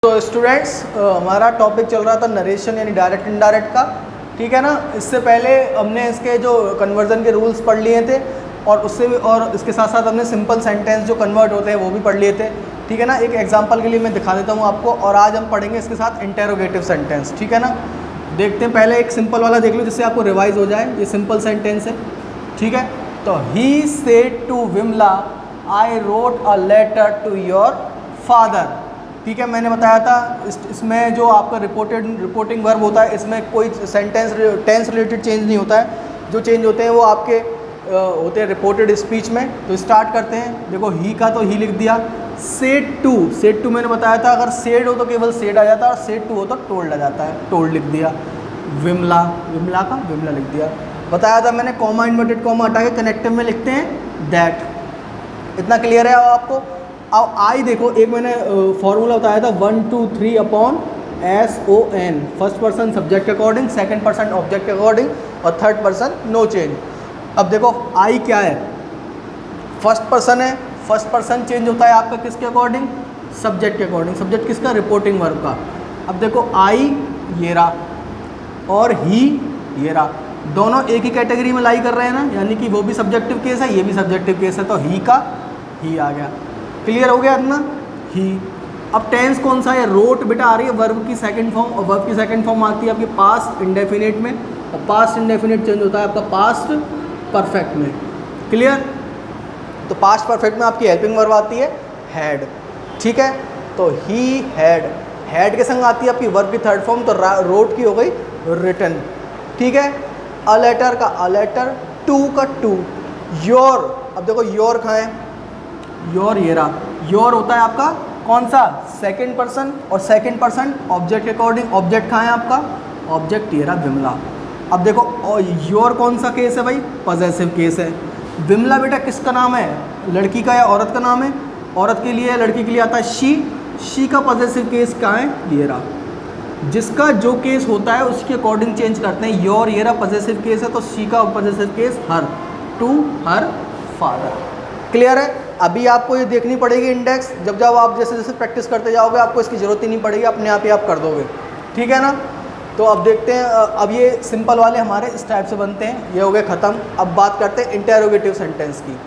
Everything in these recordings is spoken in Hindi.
तो स्टूडेंट्स हमारा टॉपिक चल रहा था नरेशन यानी डायरेक्ट इनडायरेक्ट का, ठीक है ना। इससे पहले हमने इसके जो कन्वर्जन के रूल्स पढ़ लिए थे और इसके साथ साथ हमने सिंपल सेंटेंस जो कन्वर्ट होते हैं वो भी पढ़ लिए थे, ठीक है ना। एक एग्जांपल के लिए मैं दिखा देता हूँ आपको, और आज हम पढ़ेंगे इसके साथ इंटेरोगेटिव सेंटेंस, ठीक है ना। देखते हैं, पहले एक सिंपल वाला देख लो जिससे आपको रिवाइज हो जाए। ये सिंपल सेंटेंस है, ठीक है। तो he said to Vimla I wrote a letter to your father, ठीक है। मैंने बताया था इसमें जो आपका रिपोर्टिंग वर्ब होता है इसमें कोई टेंस रिलेटेड चेंज नहीं होता है। जो चेंज होते हैं वो आपके होते हैं रिपोर्टेड स्पीच में। तो स्टार्ट करते हैं। देखो ही का तो ही लिख दिया, सेड टू मैंने बताया था अगर सेड हो तो केवल सेड आ जाता है और सेड टू हो तो टोल्ड आ जाता है, टोल्ड लिख दिया। विमला का विमला लिख दिया। बताया था मैंने कॉमा इन्वर्टेड कॉमा हटा के कनेक्टिव में लिखते हैं दैट। इतना क्लियर है आपको। अब आई देखो, एक मैंने फॉर्मूला बताया था 1 2 3 upon SON, first person subject के अकॉर्डिंग, सेकंड पर्सन ऑब्जेक्ट के अकॉर्डिंग और थर्ड पर्सन नो चेंज। अब देखो आई क्या है, फर्स्ट पर्सन है। फर्स्ट पर्सन चेंज होता है आपका किसके अकॉर्डिंग, सब्जेक्ट के अकॉर्डिंग। सब्जेक्ट किसका, रिपोर्टिंग वर्ब का। अब देखो आई ये रहा और ही ये रहा, दोनों एक ही कैटेगरी में लाई कर रहे हैं ना, यानी कि वो भी सब्जेक्टिव केस है ये भी सब्जेक्टिव केस है। तो ही का ही आ गया। क्लियर हो गया इतना ही। अब टेंस कौन सा है, रोट बेटा आ रही है वर्ब की सेकंड फॉर्म, और वर्ब की सेकंड फॉर्म आती है आपकी पास्ट इंडेफिनिट में, और पास्ट इंडेफिनिट चेंज होता है आपका पास्ट परफेक्ट में। क्लियर। तो पास्ट परफेक्ट में आपकी हेल्पिंग वर्ब आती है हैड, ठीक है। तो ही हैड के संग आती है आपकी वर्ब की थर्ड फॉर्म, तो रोट की हो गई रिटन, ठीक है। अ लेटर का अ लेटर, टू का टू, योर। अब देखो योर कहाँ है, योर ये रहा। योर होता है आपका कौन सा, सेकंड पर्सन, और सेकंड पर्सन ऑब्जेक्ट के अकॉर्डिंग। ऑब्जेक्ट कहाँ है आपका, ऑब्जेक्ट ये रहा विमला। अब देखो योर कौन सा केस है भाई, पॉजेसिव केस है। विमला बेटा किसका नाम है, लड़की का या औरत का नाम है। औरत के लिए लड़की के लिए आता है शी का पॉजेसिव केस कहाँ है, ये रहा। जिसका जो केस होता है उसके अकॉर्डिंग चेंज करते हैं। योर ये रहा पॉजेसिव केस है, तो शी का possessive case her, to her father. Clear है। अभी आपको ये देखनी पड़ेगी इंडेक्स, जब आप जैसे जैसे प्रैक्टिस करते जाओगे आपको इसकी ज़रूरत ही नहीं पड़ेगी, अपने आप ही आप कर दोगे, ठीक है ना। तो अब देखते हैं, अब ये सिंपल वाले हमारे इस टाइप से बनते हैं, ये हो गए ख़त्म। अब बात करते हैं इंटेरोगेटिव सेंटेंस की।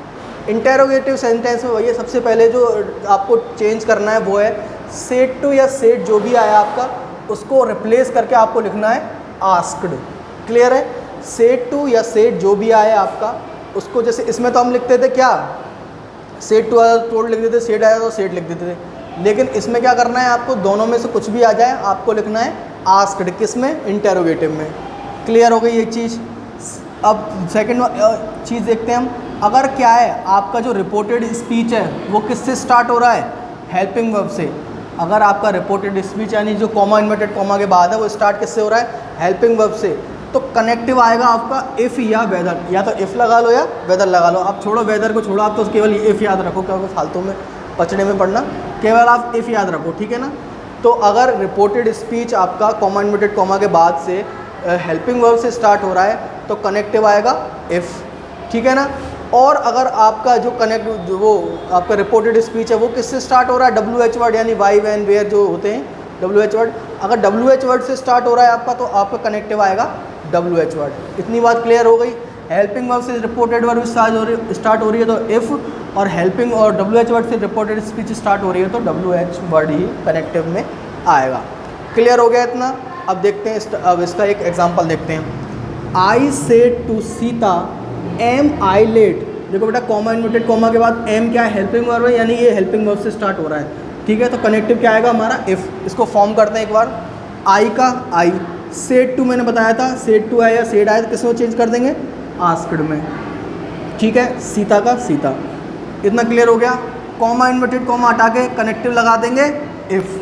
इंटेरोगेटिव सेंटेंस में भैया सबसे पहले जो आपको चेंज करना है वो है सेड टू या सेड जो भी आया आपका उसको रिप्लेस करके आपको लिखना है आस्क्ड। क्लियर है। सेड टू या सेड जो भी आया आपका उसको, जैसे इसमें तो हम लिखते थे क्या, सेड टू आया तो टोल्ड लिख देते, सेड आया तो सेड लिख देते थे। लेकिन इसमें क्या करना है आपको, दोनों में से कुछ भी आ जाए आपको लिखना है आस्क्ड, किसमें, इंटेरोगेटिव में। क्लियर हो गई एक चीज़। अब सेकंड चीज़ देखते हैं हम, अगर क्या है आपका जो रिपोर्टेड स्पीच है वो किससे स्टार्ट हो रहा है, हेल्पिंग वर्ब से। अगर आपका रिपोर्टेड स्पीच यानी जो कॉमा इन्वर्टेड कॉमा के बाद है वो स्टार्ट किससे हो रहा है, हेल्पिंग वर्ब से, तो कनेक्टिव आएगा आपका इफ़ या वेदर, या तो इफ़ लगा लो या वेदर लगा लो। आप छोड़ो वेदर को, छोड़ो आप तो केवल इफ़ याद रखो, क्योंकि फालतू में पचड़े में पढ़ना, केवल आप इफ़ याद रखो, ठीक है ना। तो अगर रिपोर्टेड स्पीच आपका कॉमा इन्वर्टेड कॉमा के बाद से हेल्पिंग वर्ब से स्टार्ट हो रहा है तो कनेक्टिव आएगा इफ़, ठीक है ना। और अगर आपका जो वो आपका रिपोर्टेड स्पीच है वो किससे स्टार्ट हो रहा है, WH वर्ड यानी वाई वैन वेयर जो होते हैं WH वर्ड, अगर WH वर्ड से स्टार्ट हो रहा है आपका तो आपका कनेक्टिव आएगा WH वर्ड। इतनी बात क्लियर हो गई। हेल्पिंग वर्ब से रिपोर्टेड वर्ब स्टार्ट हो रही है तो इफ़, और हेल्पिंग और WH वर्ड से रिपोर्टेड स्पीच स्टार्ट हो रही है तो WH वर्ड ही कनेक्टिव में आएगा। क्लियर हो गया इतना। अब देखते हैं, अब इसका एक एग्जांपल देखते हैं। I said to Sita am I late. देखो बेटा कॉमा इन्वर्टेड कॉमा के बाद एम क्या है, हेल्पिंग वर्ब है, यानी ये हेल्पिंग वर्ब से स्टार्ट हो रहा है, ठीक है। तो कनेक्टिव क्या आएगा हमारा इफ़। इसको फॉर्म करते हैं एक बार। आई का आई, सेड टू मैंने बताया था, सेड टू आया सेड आया तो किस में चेंज कर देंगे, आस्क्ड में, ठीक है। सीता का सीता। इतना क्लियर हो गया। कॉमा इन्वर्टेड कॉमा हटा के कनेक्टिव लगा देंगे इफ़,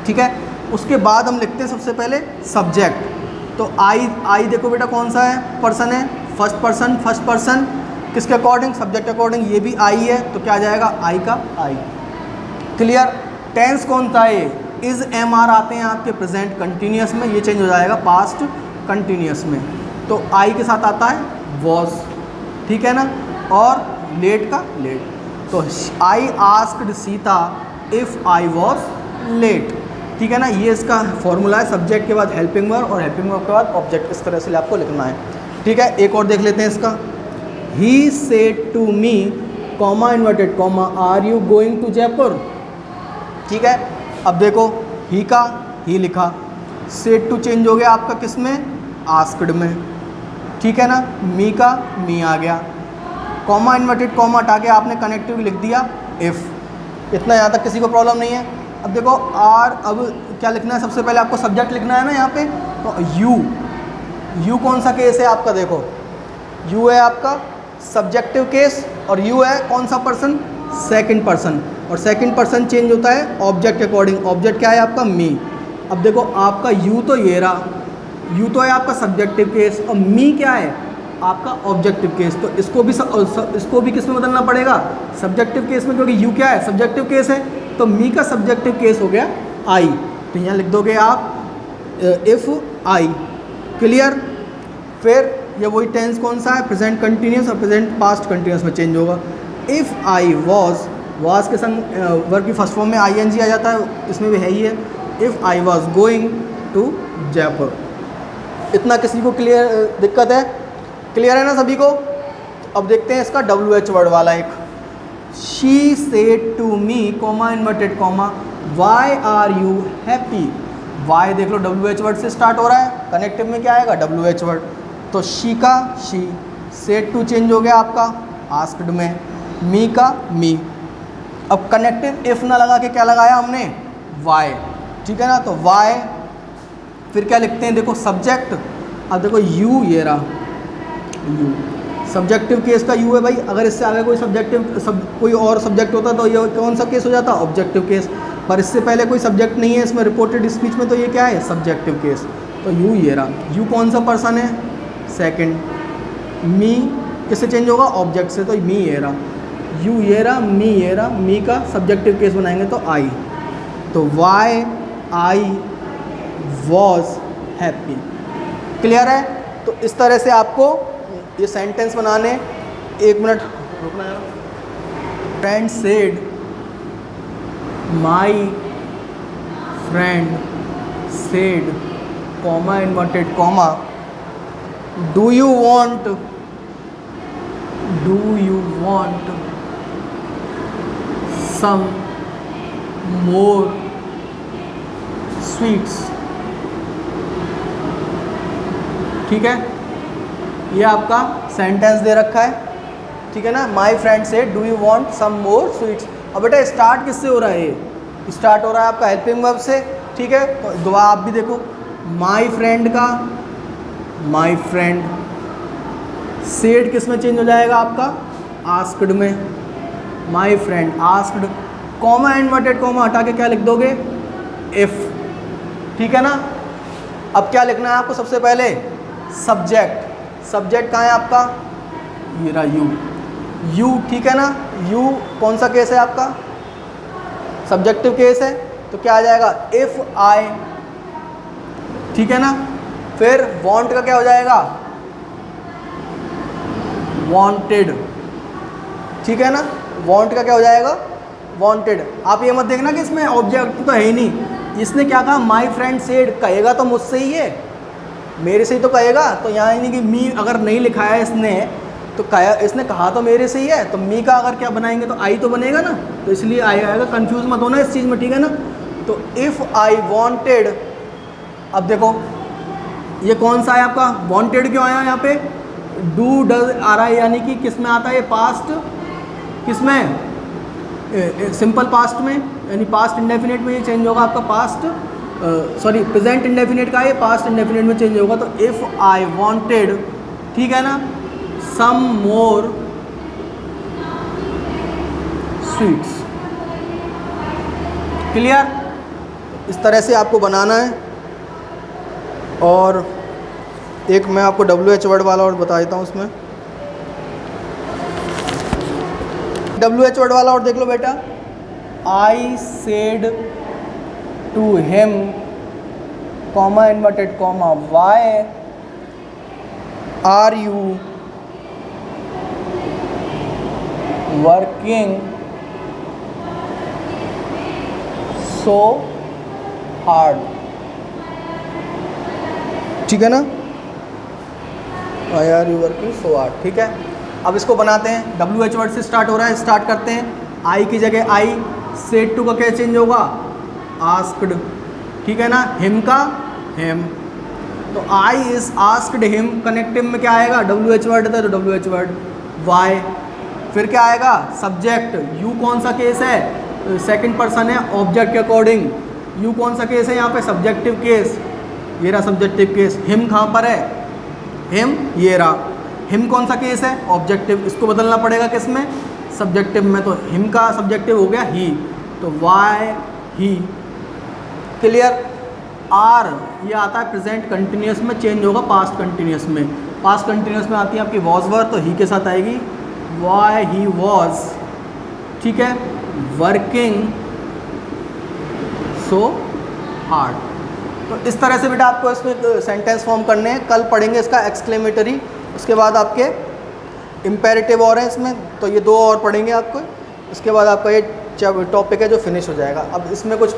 ठीक है। उसके बाद हम लिखते हैं सबसे पहले सब्जेक्ट। तो आई देखो बेटा कौन सा है, पर्सन है, फर्स्ट पर्सन किसके अकॉर्डिंग, सब्जेक्ट के अकॉर्डिंग, ये भी आई है तो क्या आ जाएगा, आई का आई। क्लियर। टेंस कौन सा है, इज एम आर आते हैं आपके प्रेजेंट कंटिन्यूस में, ये चेंज हो जाएगा पास्ट कंटिन्यूस में। तो आई के साथ आता है वॉज, ठीक है ना, और लेट का लेट। तो I asked Sita if I was late. ठीक है ना, ये इसका फॉर्मूला है, सब्जेक्ट के बाद हेल्पिंग वर्ब और हेल्पिंग वर्ब के बाद ऑब्जेक्ट, इस तरह से आपको लिखना है। ठीक है, एक और देख लेते हैं इसका। He said to me comma inverted comma are you going to Jaipur. ठीक है, अब देखो ही का ही लिखा, सेड टू चेंज हो गया आपका किस में, आस्क्ड में। ठीक है ना, मी का मी आ गया, कॉमा इन्वर्टेड कॉमा हटा के आपने कनेक्टिव लिख दिया इफ़। इतना यहाँ तक किसी को प्रॉब्लम नहीं है। अब देखो आर, अब क्या लिखना है, सबसे पहले आपको सब्जेक्ट लिखना है ना यहाँ पे, तो यू कौन सा केस है आपका, देखो यू है आपका सब्जेक्टिव केस और यू है कौन सा पर्सन, सेकंड पर्सन, और सेकंड पर्सन चेंज होता है ऑब्जेक्ट के अकॉर्डिंग। ऑब्जेक्ट क्या है आपका, मी। अब देखो आपका यू तो ये रहा, यू तो है आपका सब्जेक्टिव केस और मी क्या है आपका ऑब्जेक्टिव केस, तो इसको भी किस में बदलना पड़ेगा, सब्जेक्टिव केस में, क्योंकि यू क्या है सब्जेक्टिव केस है, तो मी का सब्जेक्टिव केस हो गया आई। तो यहाँ लिख दोगे आप इफ़ आई। क्लियर। फिर ये वही टेंस कौन सा है, प्रेजेंट कंटिन्यूस और प्रेजेंट पास्ट कंटिन्यूस में चेंज होगा। इफ़ आई वॉज के संग वर्ब की फर्स्ट फॉर्म में आई एन जी आ जाता है, इसमें भी है ही है। If I was going to Jaipur. इतना किसी को क्लियर दिक्कत है, क्लियर है ना सभी को। अब देखते हैं इसका डब्ल्यू एच वर्ड वाला एक। She said to me comma inverted comma why are you happy. Why देख लो डब्ल्यू एच वर्ड से स्टार्ट हो रहा है, कनेक्टिव में क्या आएगा डब्ल्यू एच वर्ड, तो शी का शी, सेड टू चेंज हो गया आपका आस्क्ड में, मी का मी। अब कनेक्टिव इफ़ ना लगा के क्या लगाया हमने, वाई। ठीक है ना, तो वाई, फिर क्या लिखते हैं, देखो सब्जेक्ट। अब देखो यू, ये रहा यू, सब्जेक्टिव केस का यू है भाई। अगर इससे आगे कोई कोई और सब्जेक्ट होता तो ये कौन सा केस हो जाता, ऑब्जेक्टिव केस, पर इससे पहले कोई सब्जेक्ट नहीं है इसमें रिपोर्टेड स्पीच में, तो ये क्या है सब्जेक्टिव केस। तो यू ये रहा, यू कौन सा पर्सन है, सेकंड। मी किससे चेंज होगा, ऑब्जेक्ट से, तो मी ये रहा, यू ये रहा, मी ये रहा, मी का सब्जेक्टिव केस बनाएंगे तो आई, तो why I was happy. Clear है। तो इस तरह से आपको ये सेंटेंस बनाने, एक मिनट रुकना है। Friend said, my friend said comma inverted comma do you want some more sweets. ठीक है, ये आपका सेंटेंस दे रखा है। ठीक है ना, my friend said do you want some more sweets. अब बेटा स्टार्ट किससे हो रहा है, ये स्टार्ट हो रहा है आपका हेल्पिंग वर्ब से। ठीक है, तो दुआ आप भी देखो, माई फ्रेंड का माई फ्रेंड, सेड किस में चेंज हो जाएगा आपका, आस्क्ड में, my friend asked, comma inverted comma हटा के क्या लिख दोगे, इफ। ठीक है ना। अब क्या लिखना है आपको, सबसे पहले सब्जेक्ट। सब्जेक्ट कहाँ है आपका, ये रहा यू। ठीक है ना, यू कौन सा केस है आपका, सब्जेक्टिव केस है, तो क्या आ जाएगा, इफ आई। ठीक है ना। फिर वांट का क्या हो जाएगा, वांटेड। ठीक है ना, वांट का क्या हो जाएगा, वांटेड। आप ये मत देखना कि इसमें ऑब्जेक्ट तो है ही नहीं, इसने क्या कहा, माई फ्रेंड सेड, कहेगा तो मुझसे ही है, मेरे से ही तो कहेगा। तो यहाँ नहीं कि मी अगर नहीं लिखा है इसने, तो इसने कहा तो मेरे से ही है, तो मी का अगर क्या बनाएंगे तो आई तो बनेगा ना, तो इसलिए आई आएगा। कंफ्यूज मत होना इस चीज़ में। ठीक है ना। तो इफ़ आई वांटेड, अब देखो ये कौन सा है आपका, वांटेड क्यों आया यहाँ पे, डू डज आ रहा है, यानी कि किस में आता है, पास्ट किस में, सिंपल पास्ट में, यानी पास्ट इंडेफिनिट में ये चेंज होगा आपका, पास्ट सॉरी प्रेजेंट इंडेफिनिट का ये पास्ट इंडेफिनिट में चेंज होगा। तो इफ़ आई वांटेड, ठीक है ना, सम मोर स्वीट्स। क्लियर। इस तरह से आपको बनाना है। और एक मैं आपको WH वर्ड वाला और बता देता हूँ उसमें, WH वर्ड वाला और देख लो बेटा, I said to him comma inverted comma why are you working so hard, ठीक है ना, why are you working so hard, ठीक है। अब इसको बनाते हैं, WH वर्ड से स्टार्ट हो रहा है, स्टार्ट करते हैं। आई की जगह आई, सेड टू का क्या चेंज होगा, आस्क्ड, ठीक है ना, हिम का हिम, तो I is asked him, connective में क्या आएगा, WH वर्ड था तो WH वर्ड, वाई, फिर क्या आएगा, सब्जेक्ट, यू कौन सा केस है, सेकंड पर्सन है, ऑब्जेक्ट के अकॉर्डिंग, यू कौन सा केस है यहाँ पे, सब्जेक्टिव केस, ये रहा सब्जेक्टिव केस, हिम कहाँ पर है, हिम ये रहा, हिम कौन सा केस है, ऑब्जेक्टिव, इसको बदलना पड़ेगा किस में, सब्जेक्टिव में, तो हिम का सब्जेक्टिव हो गया ही, तो वाई ही, क्लियर। आर ये आता है प्रेजेंट कंटिन्यूस में, चेंज होगा पास्ट कंटिन्यूस में, पास्ट कंटिन्यूस में आती है आपकी वॉज वर्ड, तो ही के साथ आएगी वाई ही वॉज, ठीक है, वर्किंग सो हार्ड। तो इस तरह से बेटा आपको इसमें सेंटेंस फॉर्म करने हैं, कल पढ़ेंगे इसका एक्सक्लेमेटरी, उसके बाद आपके इम्पेरेटिव और हैं इसमें, तो ये दो और पढ़ेंगे आपको, उसके बाद आपका ये टॉपिक है जो फिनिश हो जाएगा। अब इसमें कुछ